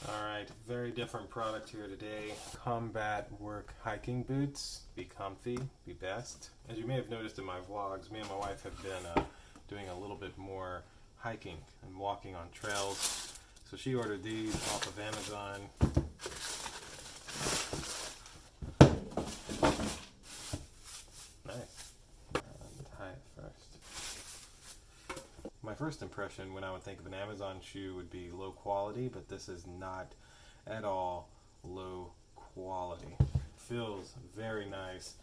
Alright, very different product here today. Combat work hiking boots. Be comfy, be best. As you may have noticed in my vlogs, me and my wife have been doing a little bit more hiking and walking on trails. So she ordered these off of Amazon. Nice. And tie it first. My first impression when I would think of an Amazon shoe would be low quality, but this is not at all low quality. Feels very nice.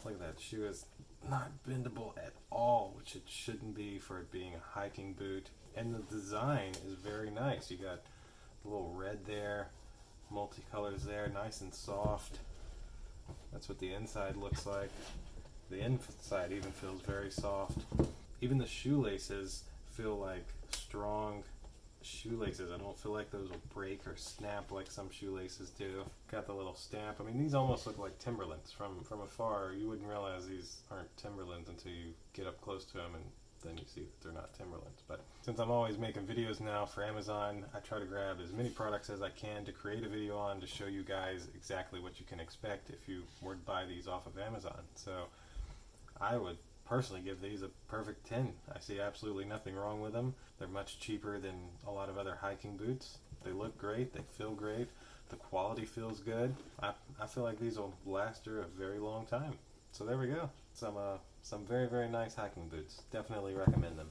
Look at that, shoe is not bendable at all, which it shouldn't be for it being a hiking boot. And the design is very nice. You got a little red there, multicolors there, nice and soft. That's what the inside looks like. The inside even feels very soft. Even the shoelaces feel like strong shoelaces. I don't feel like those will break or snap like some shoelaces do. Got the little stamp. I mean, these almost look like Timberlands. From afar, you wouldn't realize these aren't Timberlands until you get up close to them, and then you see that they're not Timberlands. But since I'm always making videos now for Amazon, I try to grab as many products as I can to create a video on to show you guys exactly what you can expect if you were to buy these off of Amazon. So I would personally give these a perfect 10. I see absolutely nothing wrong with them. They're much cheaper than a lot of other hiking boots. They look great, they feel great, the quality feels good. I feel like these will last her a very long time. So there we go. Some very, very nice hiking boots. Definitely recommend them.